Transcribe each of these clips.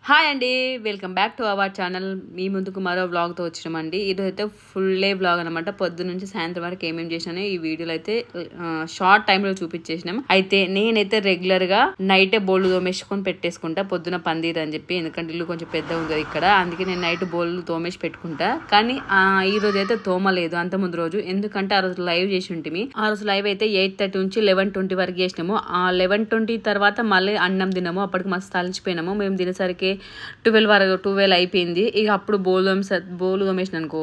Hi అండి, welcome back to our channel. మీ ముందుకు మరో వ్లాగ్తో వచ్చినామండి. ఈరోజు అయితే ఫుల్ డే వ్లాగ్ అనమాట. పొద్దున్న నుంచి సాయంత్రం వరకు ఏమేమి చేసినాను ఈ వీడియోలో అయితే షార్ట్ టైంలో చూపించేసినాం. అయితే నేనైతే రెగ్యులర్గా నైటే బోళ్ళు తోమేసుకొని పెట్టేసుకుంటా, పొద్దున పందిరు అని చెప్పి. ఎందుకంటే ఇల్లు కొంచెం పెద్ద ఉంది ఇక్కడ, అందుకే నేను నైట్ బోళ్ళు తోమేసి పెట్టుకుంటా. కానీ ఈ రోజు అయితే తోమలేదు అంత ముందు రోజు, ఎందుకంటే ఆ రోజు లైవ్ చేసి ఉంటుంది. ఆ రోజు లైవ్ అయితే 8:30 నుంచి 11:20 వరకు చేసినాము. ఆ 11:20 తర్వాత మళ్ళీ అన్నం తిన్నాము. అప్పటికి మస్తు తలిచిపోయినాము. మేము తినేసరికి 12 అయిపోయింది. ఇక అప్పుడు బోలు తోమేసిన అనుకో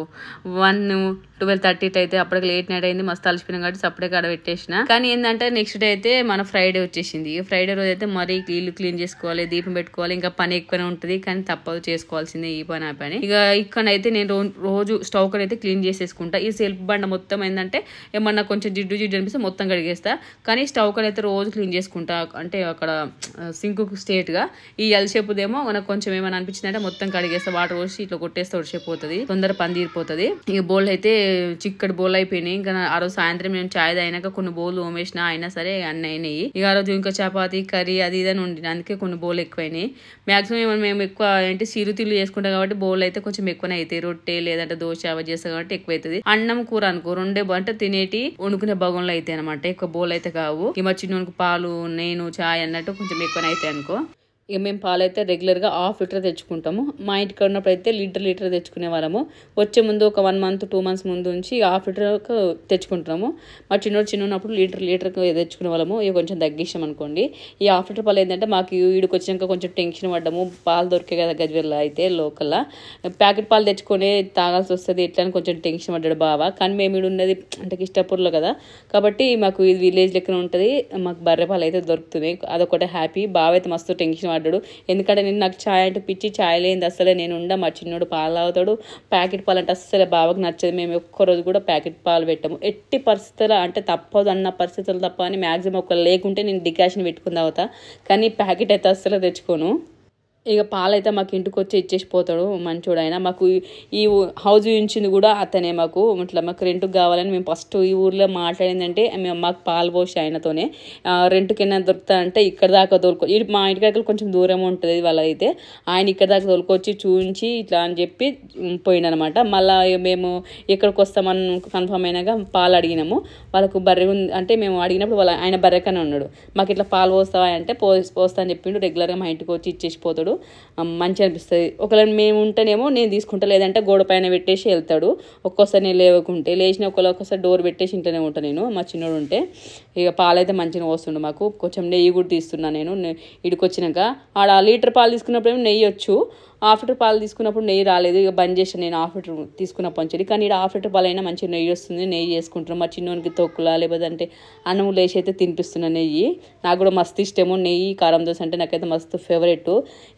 12:30 అయితే అప్పటికి లేట్ నైట్ అయింది. మస్తు అలసిపోయినాం కాబట్టి సపరేట్ కాడ పెట్టేసిన. కానీ ఏంటంటే నెక్స్ట్ డే అయితే మన ఫ్రైడే వచ్చేసింది. ఫ్రైడే రోజు అయితే మరీ ఇల్లు క్లీన్ చేసుకోవాలి, దీపం పెట్టుకోవాలి, ఇంకా పని ఎక్కువనే ఉంటుంది. కానీ తప్పదు, చేసుకోవాల్సిందే ఈ పని ఆ పని. ఇక ఇక్కడైతే నేను రోజు స్టవ్ కడ అయితే క్లీన్ చేసేసుకుంటా. ఈ సెల్ఫ్ బండ మొత్తం ఏంటంటే ఏమన్నా కొంచెం జిడ్డు అనిపిస్తే మొత్తం కడిగేస్తా. కానీ స్టవ్ కడ అయితే రోజు క్లీన్ చేసుకుంటా. అంటే అక్కడ సింక్ స్ట్రేట్ గా, ఈ ఎల్షేపుదేమో మనకు కొంచెం ఏమైనా అనిపించిందంటే మొత్తం కడిగేస్తా. వాటర్ పోసి ఇట్లా కొట్టేస్తే ఒడిసేపోతుంది, తొందర పని తీరిపోతుంది. ఇక బోల్ అయితే చిక్కడి బోల్ అయిపోయినాయి. ఇంకా ఆ రోజు సాయంత్రం నేను చాయ్ తాగినాక కొన్ని బోల్ తోమేసిన, అయినా సరే అన్నీ అయినాయి. ఇక ఆ రోజు ఇంకా చపాతి కర్రీ అది ఇదని ఉండి, అందుకే కొన్ని బోల్ ఎక్కువైనాయి. మాక్సిమం మేము ఎక్కువ ఏంటి సిరుతిల్లు చేసుకుంటాం కాబట్టి బోల్ అయితే కొంచెం ఎక్కువనే అవుతాయి. రొట్టె లేదంటే దోశ అవి చేస్తాం కాబట్టి ఎక్కువ అవుతుంది. అన్నం కూర అనుకో రెండే అంటే తినేటి వండుకునే భగంలో అయితే అనమాట, ఎక్కువ బోల్ అయితే కావు. ఈ మా చిన్నోనికి పాలు నేను చాయ్ అన్నట్టు కొంచెం ఎక్కువనే అవుతాయి అనుకో. ఇక మేము పాలు అయితే రెగ్యులర్గా 1/2 లీటర్ తెచ్చుకుంటాము. మా ఇంటికి ఉన్నప్పుడు అయితే లీటర్ తెచ్చుకునే వాళ్ళము. వచ్చే ముందు ఒక 1 మంత్ 2 మంత్స్ ముందు నుంచి 1/2 లీటర్కు తెచ్చుకుంటాము. మా చిన్నప్పుడు లీటర్కి తెచ్చుకునే వాళ్ళము. ఇక కొంచెం తగ్గించాం అనుకోండి. ఈ 1/2 లీటర్ పాలు ఏంటంటే మాకు వీడికి వచ్చినాక కొంచెం టెన్షన్ పడ్డాము. పాలు దొరికే కదా గజ్వేల్లో అయితే లోకల్లా, ప్యాకెట్ పాలు తెచ్చుకొని తాగాల్సి వస్తుంది ఎట్లా అని కొంచెం టెన్షన్ పడ్డాడు బావ. కానీ మేము ఇక్కడ ఉన్నది అంటే ఇష్టపూర్లో కదా, కాబట్టి మాకు ఇది విలేజ్ లెక్కన ఉంటుంది. మాకు బర్రె పాలు అయితే దొరుకుతున్నాయి, అదొకటే హ్యాపీ. బావ అయితే మస్తు టెన్షన్ పడ్డాడు. ఎందుకంటే నేను నాకు ఛాయ్ అంటే పిచ్చి, ఛాయ్ లేనిది అసలే నేను ఉండ. మా చిన్నోడు పాలు తాగుతాడు, ప్యాకెట్ పాలు అంటే అస్సలే బావకు నచ్చదు. మేము ఒక్కరోజు కూడా ప్యాకెట్ పాలు పెట్టాము. ఎట్టి పరిస్థితులు అంటే తప్పదు అన్న పరిస్థితులు తప్ప అని మ్యాక్సిమం ఒక లేకుంటే నేను డికాషన్ పెట్టుకుని తాగుతా. కానీ ప్యాకెట్ అయితే అస్సలే తెచ్చుకోను. ఇక పాలైతే మాకు ఇంటికి వచ్చి ఇచ్చేసి పోతాడు మంచోడు ఆయన. మాకు ఈ హౌస్ ఇచ్చింది కూడా అతనే. మాకు ఇట్లా మాకు రెంట్కి కావాలని మేము ఫస్ట్ ఈ ఊర్లో మాట్లాడిందంటే మేము మాకు పాలు పోసి ఆయనతోనే రెంట్కైనా దొరుకుతా అంటే ఇక్కడ దాకా మా ఇంటికి కొంచెం దూరం ఉంటుంది వాళ్ళైతే. ఆయన ఇక్కడ దాకా తోలుకొచ్చి చూపించి ఇట్లా అని చెప్పి పోయిందనమాట. మళ్ళీ మేము ఎక్కడికి వస్తామని కన్ఫర్మ్ అయినాక పాలు అడిగినాము. వాళ్ళకు బర్రె ఉంది అంటే మేము అడిగినప్పుడు ఆయన బర్రెకనే ఉన్నాడు. మాకు ఇట్లా పాలు పోస్తావా అంటే పోస్తా అని చెప్పిండు. రెగ్యులర్గా మా ఇంటికి వచ్చి ఇచ్చేసి పోతాడు. మంచిగా అనిపిస్తుంది. ఒకవేళ మేము ఉంటేనేమో నేను తీసుకుంటా, లేదంటే గోడ పైన పెట్టేసి వెళ్తాడు. ఒక్కోసారి నేను లేవకుంటే లేచిన ఒక్కొక్కసారి డోర్ పెట్టేసి ఇంట్లోనే ఉంటాను నేను, మా చిన్నోడు ఉంటే. ఇక పాలైతే మంచిగా వస్తుండు. మాకు కొంచెం నెయ్యి కూడా తీస్తున్నా నేను ఇడికి వచ్చినాక. ఆడ లీటర్ పాలు తీసుకున్నప్పుడు నెయ్యి వచ్చు, 1/2 లీటర్ పాలు తీసుకున్నప్పుడు నెయ్యి రాలేదు. ఇక బంద్ చేసాను నేను 1/2 లీటర్ తీసుకున్న పంచడి. కానీ ఇక్కడ 1/2 లీటర్ పాలు అయినా మంచిగా నెయ్యి వస్తుంది. నెయ్యి చేసుకుంటున్నాం. మా చిన్నోనికి తొక్కులా లేకపోతే అంటే అన్నం లేచి అయితే తినిపిస్తున్నా నెయ్యి. నాకు కూడా మస్తు ఇష్టము నెయ్యి, కారం దోశ అంటే నాకైతే మస్తు ఫేవరెట్.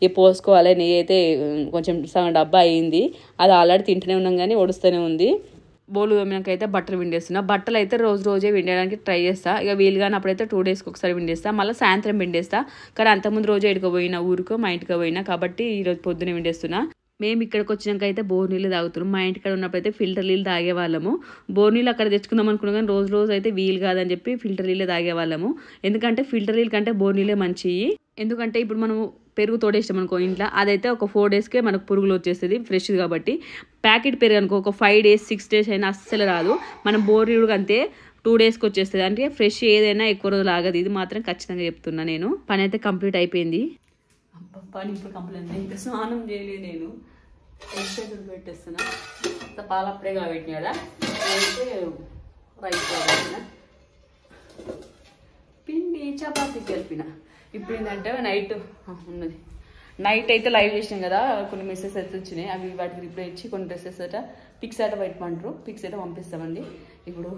ఇక పోసుకోవాలి. నెయ్యి అయితే కొంచెం సగం డబ్బా అయింది, అది ఆల్రెడీ తింటూనే ఉన్నాం కానీ ఒడుస్తూనే ఉంది. బోలు తోమినాకైతే బట్టలు విండేస్తున్నా. బట్టలు అయితే రోజే విండడానికి ట్రై చేస్తా. ఇక వీలు కానీ అప్పుడైతే 2 డేస్కి ఒకసారి విండేస్తా, మళ్ళీ సాయంత్రం విండేస్తా. కానీ అంతకుముందు రోజే ఎడుకో పోయినా ఊరికో మా ఇంటికి పోయినా కాబట్టి ఈరోజు పొద్దునే విండేస్తున్నా. మేము ఇక్కడికి వచ్చినాక అయితే బోర్ నీళ్ళు తాగుతున్నాం. మా ఇంటికాడ ఉన్నప్పుడు అయితే ఫిల్టర్ నీళ్ళు తాగేవాళ్ళము. బోర్ నీళ్ళు అక్కడ తెచ్చుకుందాం అనుకున్నాం కానీ రోజు అయితే వీలు కాదని చెప్పి ఫిల్టర్ నీళ్ళే తాగేవాళ్ళము. ఎందుకంటే ఫిల్టర్ నీళ్ళు కంటే బోర్ నీళ్ళే మంచివి. ఎందుకంటే ఇప్పుడు మనం పెరుగు తోడేస్తాం అనుకో ఇంట్లో, అదైతే ఒక 4 డేస్కే మనకు పురుగులు వచ్చేస్తుంది ఫ్రెష్ కాబట్టి. ప్యాకెట్ పెరుగు అనుకో ఒక 5 డేస్ 6 డేస్ అయినా అస్సలు రాదు. మనం బోర్ నీళ్ళు అంతే 2 డేస్కి వచ్చేస్తుంది. అంటే ఫ్రెష్ ఏదైనా ఎక్కువ రోజులు ఆగదు. ఇది మాత్రం ఖచ్చితంగా చెప్తున్నా నేను. పని అయితే కంప్లీట్ అయిపోయింది. పని ఇప్పుడు కంప్లీట్ అయింది. ఇంకా స్నానం చేయలేదు నేను. ఎగ్జైట్ పెట్టేస్తున్నా. పాలు అప్పుడే కాబట్టినా కదా, అయితే రైస్ కాబట్టిన పిండి చపాతీ కలిపిన. ఇప్పుడు ఏంటంటే నైట్ ఉన్నది, నైట్ అయితే లైవ్ చేసినాం కదా, కొన్ని మెసేజ్ అయితే వచ్చినాయి. అవి వాటికి రిప్లై ఇచ్చి కొన్ని డ్రెస్సెస్ అట పిక్స్ అయితే పెట్టమంటారు. పిక్స్ అయితే పంపిస్తామండి. ఇప్పుడు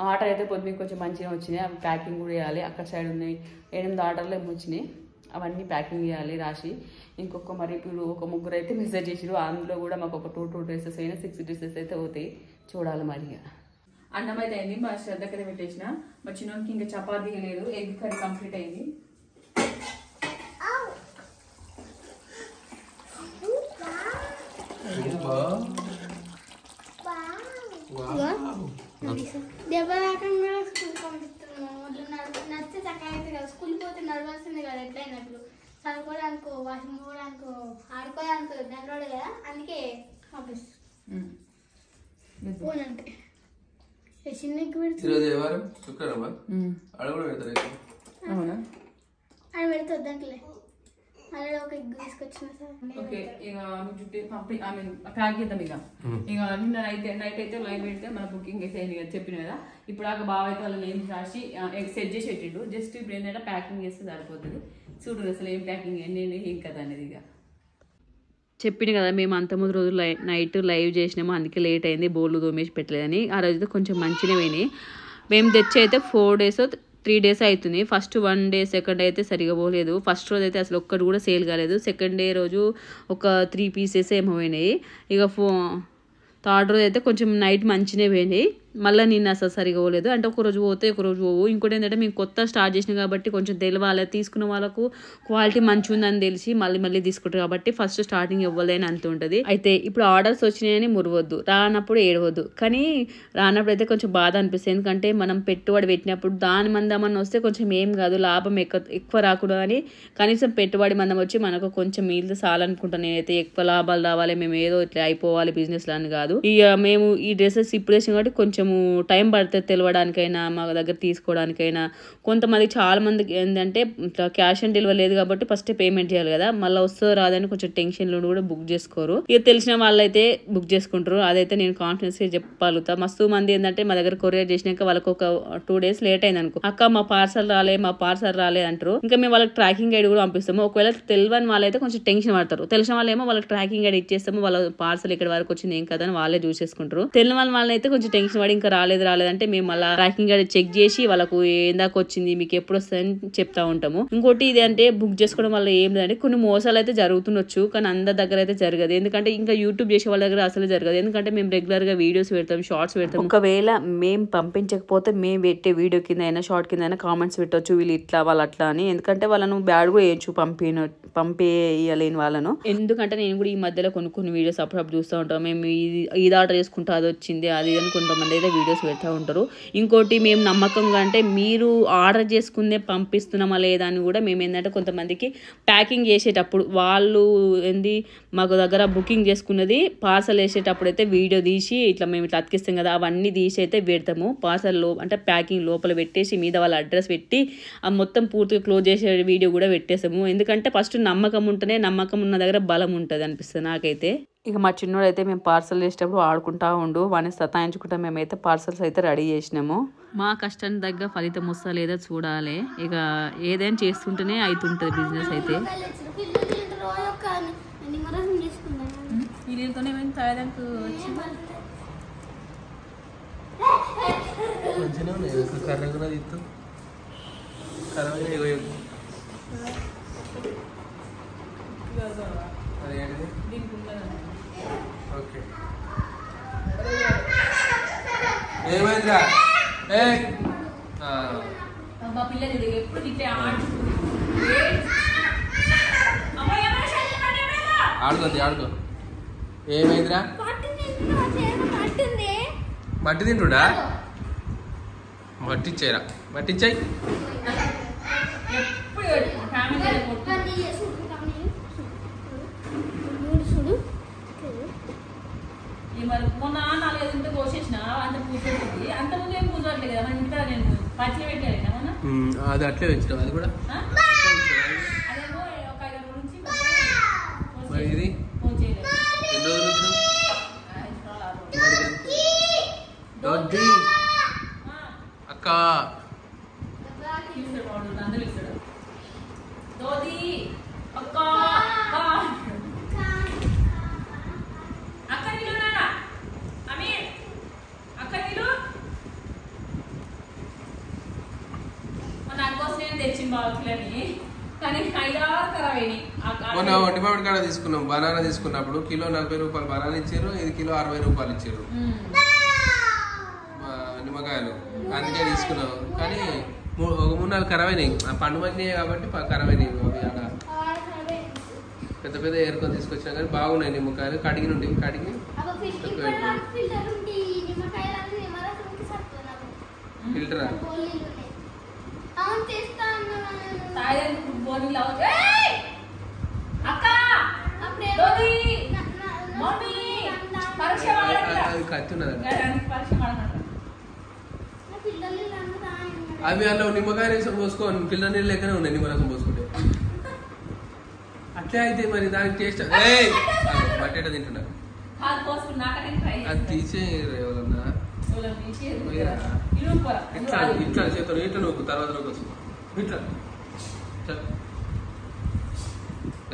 ఆర్డర్ అయితే పొద్దున్న కొంచెం మంచిగా వచ్చినాయి. అవి ప్యాకింగ్ కూడా చేయాలి. అక్కడ సైడ్ ఉన్నాయి 8 ఆర్డర్లు ఏమో వచ్చినాయి. అవన్నీ ప్యాకింగ్ చేయాలి రాసి. ఇంకొక మరి ఇప్పుడు ఒక 3 అయితే మెసేజ్ చేసిరు. అందులో కూడా మాకు ఒక 2 డ్రెస్సెస్ అయినా 6 డ్రెస్సెస్ అయితే అవుతాయి. చూడాలి మరి. అన్నం అయితే అయింది, మా శ్రద్ధకైతే పెట్టేసిన. మా చిన్నోనికి ఇంకా చపాతీ లేదు, ఎగ్ కర్రీ కంప్లీట్ అయింది. స్కూల్ పోతే నడవాల్సింది కదా ఎట్లయినట్లు, చదువుకోవడానికో వాషింగ్ పోవడానికో కదా అందుకే పంపిస్తాను చిన్నకి పెడుతుంది ఈరోజు ఏ వారం శుక్రవారమా ఆడ కూడా పెడతారు అవునా ఆడ పెడితే వద్దంటలే అలా ఒక ఎగ్ తీసుకొచ్చిన సార్ ఓకే ఇక చుట్టూ పంపి ఐ మీన్ ప్యాక్ చేద్దాం ఇక నిన్న నైట్ అయితే లైవ్ పెడితే మన బుకింగ్ అయితే అయింది కదా చెప్పిన కదా ఇప్పుడు ఆ బావ అయితే వాళ్ళ నేమ్స్ రాసి సెట్ చేసి పెట్టిండు జస్ట్ ఇప్పుడు ఏంటంటే ప్యాకింగ్ చేస్తే సరిపోతుంది చూడు అసలు ఏం ప్యాకింగ్ ఏంటి ఏం కదా అనేది ఇక చెప్పిన కదా మేము అంతకుముందు రోజు నైట్ లైవ్ చేసినాము అందుకే లేట్ అయింది బోర్లు తోమేసి పెట్టలేదని ఆ రోజు కొంచెం మంచిగా పోయినాయి మేము తెచ్చి అయితే 4 days 3 days అవుతుంది ఫస్ట్ 1 day సెకండ్ డే అయితే సరిగా పోలేదు ఫస్ట్ రోజు అయితే అసలు ఒక్కటి కూడా సేల్ కాలేదు సెకండ్ డే రోజు ఒక 3 pieces ఏమో పోయినాయి ఇక థర్డ్ రోజు అయితే కొంచెం నైట్ మంచిగా పోయినాయి మళ్ళీ నిన్న అసలు సరిగా పోలేదు అంటే ఒకరోజు పోతే ఒకరోజు పోవు ఇంకోటి ఏంటంటే మేము కొత్త స్టార్ట్ చేసినాం కాబట్టి కొంచెం తెలియాలి తీసుకున్న వాళ్ళకు క్వాలిటీ మంచిగా ఉందని తెలిసి మళ్ళీ తీసుకుంటారు కాబట్టి ఫస్ట్ స్టార్టింగ్ ఇవ్వలేని అంత ఉంటుంది అయితే ఇప్పుడు ఆర్డర్స్ వచ్చినాయని మురవద్దు రానప్పుడు ఏడవద్దు కానీ రానప్పుడు అయితే కొంచెం బాధ అనిపిస్తుంది ఎందుకంటే మనం పెట్టుబడి పెట్టినప్పుడు దాని మందమని వస్తే కొంచెం ఏం కాదు లాభం ఎక్కువ రాకూడదు అని కనీసం పెట్టుబడి మందం వచ్చి మనకు కొంచెం మిగిలితే చాలనుకుంటాను నేనైతే ఎక్కువ లాభాలు రావాలి మేము ఏదో ఇట్లా అయిపోవాలి బిజినెస్ అని కాదు ఇక మేము ఈ డ్రెస్సెస్ ఇప్పుడు వేసాం కాబట్టి కొంచెం టైం పడుతుంది తెలవడానికైనా మా దగ్గర తీసుకోవడానికైనా కొంతమంది చాలా మందికి ఏంటంటే ఇట్లా క్యాష్ ఆన్ డెలివరీ లేదు కాబట్టి ఫస్ట్ పేమెంట్ చేయాలి కదా మళ్ళీ వస్తుందో రాదని కొంచెం టెన్షన్లో కూడా బుక్ చేసుకోరు ఇక తెలిసిన వాళ్ళైతే బుక్ చేసుకుంటారు అదైతే నేను కాన్ఫిడెన్స్గా చెప్పగలుగుతా మస్తు మంది ఏంటంటే మా దగ్గర కొరియర్ చేసినాక వాళ్ళకి ఒక 2 days లేట్ అయింది అనుకో అక్క మా పార్సల్ రాలే అంటారు ఇంకా మేము వాళ్ళకి ట్రాకింగ్ ఐడి కూడా పంపిస్తాము ఒకవేళ తెలియని వాళ్ళైతే కొంచెం టెన్షన్ పడతారు తెలిసిన వాళ్ళేమో వాళ్ళకి ట్రాకింగ్ ఐడి ఇచ్చేస్తాము వాళ్ళ పార్సల్ ఇక్కడ వరకు వచ్చింది ఏం కదా అని వాళ్ళే చూసేసుకుంటారు తెలియని వాళ్ళైతే కొంచెం టెన్షన్ పడి ఇంకా రాలేదంటే మేము మళ్ళీ ట్రాకింగ్ ఐడి చెక్ చేసి వాళ్ళకు ఏందాక వచ్చింది మీకు ఎప్పుడు వస్తుందని చెప్తా ఉంటాము ఇంకోటి ఇది అంటే బుక్ చేసుకోవడం వల్ల ఏం లేదంటే కొన్ని మోసాలు అయితే జరుగుతుండొచ్చు కానీ అందరి దగ్గర అయితే జరగదు ఎందుకంటే ఇంకా యూట్యూబ్ చేసే వాళ్ళ దగ్గర అసలు జరగదు ఎందుకంటే మేము రెగ్యులర్ గా వీడియోస్ పెడతాం షార్ట్స్ పెడతాం ఒకవేళ మేము పంపించకపోతే మేము పెట్టే వీడియో కింద అయినా షార్ట్ కింద అయినా కామెంట్స్ పెట్టొచ్చు వీళ్ళు ఇట్లా వాళ్ళు అట్లా అని ఎందుకంటే వాళ్ళను బ్యాడ్ కూడా వేయచ్చు పంపేయలేని వాళ్ళను ఎందుకంటే నేను కూడా ఈ మధ్యలో కొన్ని వీడియోస్ అప్పుడప్పుడు చూస్తూ ఉంటాం మేము ఇది ఆర్డర్ చేసుకుంటా అది వచ్చింది అది అని కొంతమంది అయితే వీడియోస్ పెడతా ఉంటారు ఇంకోటి మేము నమ్మకంగా అంటే మీరు ఆర్డర్ చేసుకుందే పంపిస్తున్నామా లేదా అని కూడా మేము ఏంటంటే కొంతమందికి ప్యాకింగ్ చేసేటప్పుడు వాళ్ళు ఏంది మాకు దగ్గర బుకింగ్ చేసుకున్నది పార్సల్ వేసేటప్పుడు అయితే వీడియో తీసి ఇట్లా మేము ఇట్లా అతికిస్తాం కదా అవన్నీ తీసి అయితే పెడతాము పార్సల్ అంటే ప్యాకింగ్ లోపల పెట్టేసి మీద వాళ్ళ అడ్రస్ పెట్టి ఆ మొత్తం పూర్తిగా క్లోజ్ చేసే వీడియో కూడా పెట్టేసాము ఎందుకంటే ఫస్ట్ నమ్మకం ఉంటేనే నమ్మకం ఉన్న దగ్గర బలం ఉంటుంది అనిపిస్తుంది నాకైతే ఇక మా చిన్నోడు అయితే మేము పార్సల్ చేసేటప్పుడు ఆడుకుంటా ఉండు వాడిని సతాయించుకుంటా మేమైతే పార్సల్స్ అయితే రెడీ చేసినాము మా కష్టాన్ని తగ్గ ఫలితం వస్తా లేదా చూడాలి ఇక ఏదైనా చేస్తుంటేనే అవుతుంటుంది బిజినెస్ అయితే ఏమైందిరా పిల్లలు ఎప్పుడు ఆడుకో ఏమైందిరా మట్టి తింటుడా మట్టిచ్చాయిరా మట్టిచ్చాయి మొన్న 4-5 ఉంటే పోసేసిన అంత పూసేసింది అంత ముందు ఏం పూసట్లేదు కదా ఇంత నేను పచ్చిగా పెట్టాను మొన్న అది అట్లే పెంచడం అది కూడా అదేమో ఒక 5 రోజుల నుంచి ఇది ఎన్ని రోజుల నుంచి అక్క అందరూ ఇస్తాడు దోది అక్క మొన్న డిపార్ట్మెంట్ కాడ తీసుకున్నాం బనానా తీసుకున్నప్పుడు కిలో 40 రూపాయలు బనానా ఇచ్చారు ఇది కిలో 60 రూపాయలు ఇచ్చారు నిమ్మకాయలు అందుకే తీసుకున్నాం కానీ ఒక 3-4 ఖరాబ్ అయినాయి ఆ పండు మంచినాయి కాబట్టి ఖరాబ్ అయినాయి అవి పెద్ద పెద్ద ఏరుకొని తీసుకొచ్చినా కానీ బాగున్నాయి నిమ్మకాయలు కడిగి నుండి కడిగి ఫిల్టరా కత్తి ఉన్నది నా పిల్లలు రంగుతా అవి అందులో నిమ్మకాయ రసం పోసుకో పిల్ల నీళ్ళు లెక్కనే ఉన్నాయి నిమ్మరసం పోసుకుంటే అట్లే అయితే మరి దానికి టేస్ట్ బట్టేట తింటున్నా అది తీసే ఎవరన్నా ఇట్లా ఇట్లా చేతులు ఇట్లా నొక్కు తర్వాత నొక్కొచ్చు ఇట్లా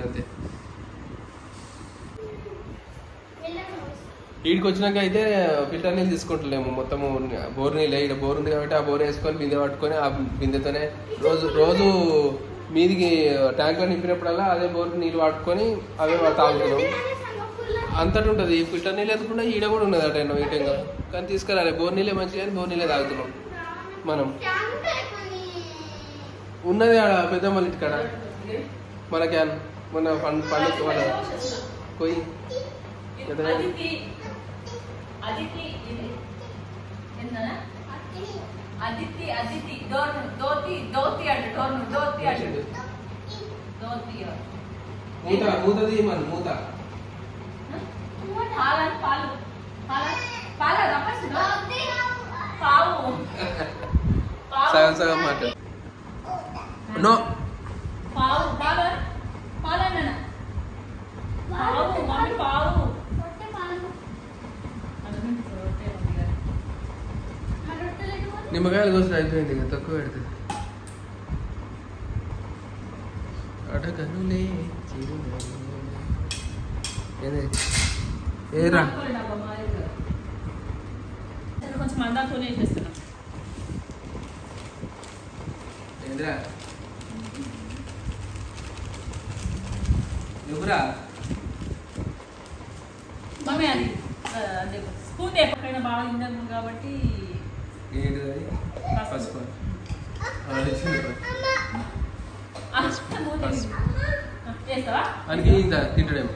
అంతే వీడికి వచ్చినాక అయితే ఫిల్టర్ నీళ్ళు తీసుకుంటలేము మొత్తము బోర్ నీళ్ళు ఇక్కడ బోర్ ఉంది కాబట్టి ఆ బోర్ వేసుకొని బిందె పట్టుకొని ఆ బిందెతోనే రోజు మీదికి ట్యాంక్లో నింపినప్పుడల్లా అదే బోర్ నీళ్ళు పట్టుకొని అవే తాగుతున్నాం అంతటి ఉంటుంది ఫిల్టర్ నీళ్ళు ఎదుకుండా ఈడ కూడా ఉన్నది అట వెయిటింగ్ కానీ తీసుకురాలి బోర్ నీళ్ళే మంచిగా కానీ బోర్ నీళ్ళే తాగుతున్నాం మనం ఉన్నది ఆడ పెద్దమ్మ ఇంటికాడ మన క్యాన్ మన పండుగ మన కొయ్యి మూతది మన మూత సగం సగం మాట నో నిమ్మకాయలు కోసం అయిపోయింది ఇక తక్కువ పెడుతుంది అడగనులే ఏరా కొంచెం అందాతోనే చేస్తున్నాం ఏంద్రా నువ్వురా మమ్మీ అది అదే స్పూన్ ఎక్కడైనా బాగా ఇందాము కాబట్టి ఏంటిది పసుపు చేస్తావా మనకి ఇంత తింటాడేమో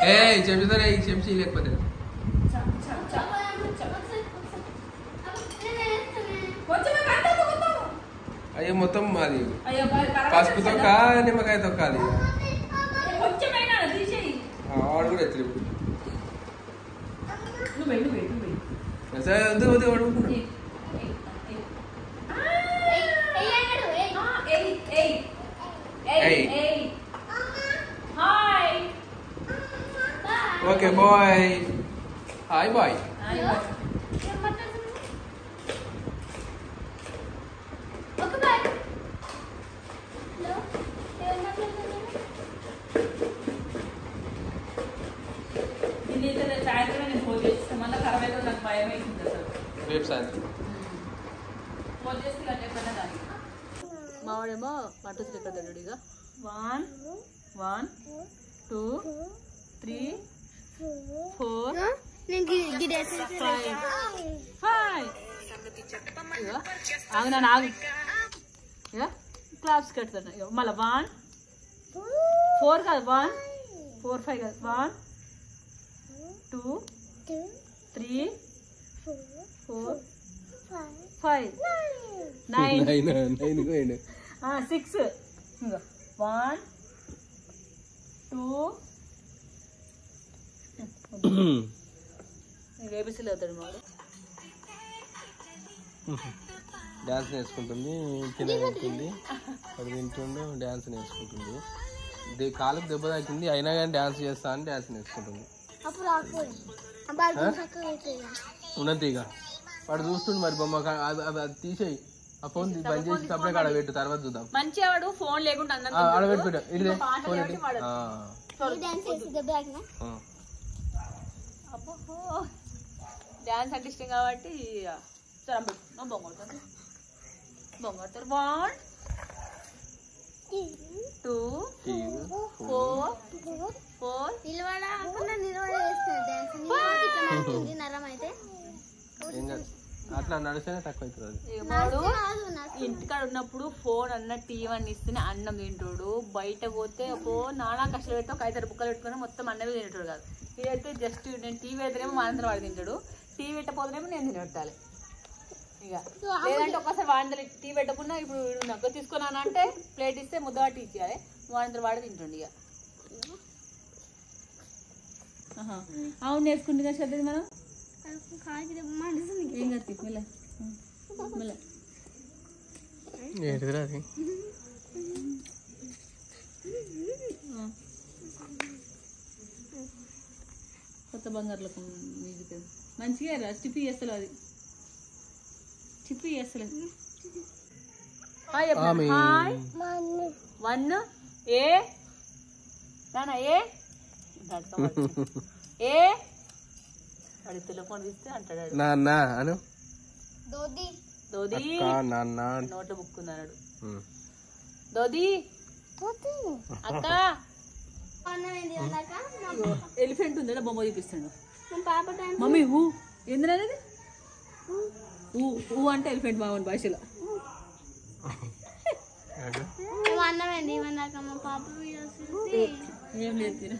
ఏ చెంచుతారా ఈ చెంచీ లేకపోతే అయ్యో మొత్తం అది పసుపు తొక్క నిమ్మకాయ తొక్క అది వాడు కూడా ఎత్తులు సరే వద్దు వద్దు వాడుకుంటున్నా ఓకే బాయ్ హాయ్ బాయ్ సాయంత్రం నేను ఫోన్ చేస్తాను మళ్ళీ ఖరాబ్ అయితే నాకు భయం అవుతుంది అసలు రేపు సాయంత్రం ఫోన్ చేసి ఇలా చెప్పిన దానికి మావాడేమో పట్టు ఇక్కడ తిన్నాడు ఇక 1 1 2 3 4 ఆగు నన్ను ఆగు ఇక క్లాప్స్ కడతాను ఇక మళ్ళీ 1 4 కాదు 1 4 5 కాదు 1 2 3 4 5 9 6 1 2 ఏబిసిలు అవుతాడు మాడు డ్యాన్స్ నేర్చుకుంటుంది తినకుంటుంది అది తింటుండు డ్యాన్స్ నేర్చుకుంటుంది కాళ్ళకు దెబ్బ తాకింది అయినా కానీ డ్యాన్స్ చేస్తా అని డ్యాన్స్ నేర్చుకుంటుంది ఉన్నది ఇక వాడు చూస్తుండు మరి బొమ్మ అది తీసేయి ఆ ఫోన్ బంద్ చేసి సపరేట్ ఆడ పెట్టు తర్వాత చూద్దాం మంచిగా వాడు ఫోన్ లేకుండా ఆడ పెట్టు ఇదే ఫోన్ డాన్స్ అంటే ఇష్టం కాబట్టి బొంగొడతారు 1 2 4 అట్లా నడిస్తేనే తక్కువ అవుతుంది ఇంటికాడ ఉన్నప్పుడు ఫోన్ అన్న టీవీ అన్న ఇస్తేనే అన్నం తింటాడు బయట పోతే నానా కష్టం పెడితే ఒక 5 బుక్కలు పెట్టుకుని మొత్తం అన్నమే తింటాడు కాదు ఇదైతే జస్ట్ నేను టీవీ అయితేనేమో మా అంతా వాడు తింటాడు టీవీ పెట్టపోతేనేమో నేను తినబెట్టాలి ఇక ఇక లేదంటే ఒక్కసారి వాడిని టీ పెట్టకుండా ఇప్పుడు నగ్గ తీసుకున్నాను అంటే ప్లేట్ ఇస్తే ముద్ద టీ ఇచ్చేయాలి వాడిని వాడి తింటుండి ఇక అవును నేర్చుకుంటుంది కదా శ్రద్ధ మనం ఏం కత్తి మళ్ళీ మళ్ళీ కొత్త బంగారులకు మ్యూజిక్ మంచిగా రా చిప్పి చేస్తలేదు అది చిప్పి చేస్తలేదు హాయ్ 1 ఏ నానా ఏ ఏ వాడి టెలిఫోన్ తీస్తే అంటాడు నాన్న అను దోది దోది నాన్న నోట్లో బుక్ ఉంది అన్నాడు దోది అక్క ఎలిఫెంట్ ఉందా బొమ్మ చూపిస్తాడు మమ్మీ ఊ ఏందనేది ఊ అంటే ఎలిఫెంట్ మామూలు భాషలో అన్నమేంది మా పాప ఏం లేదు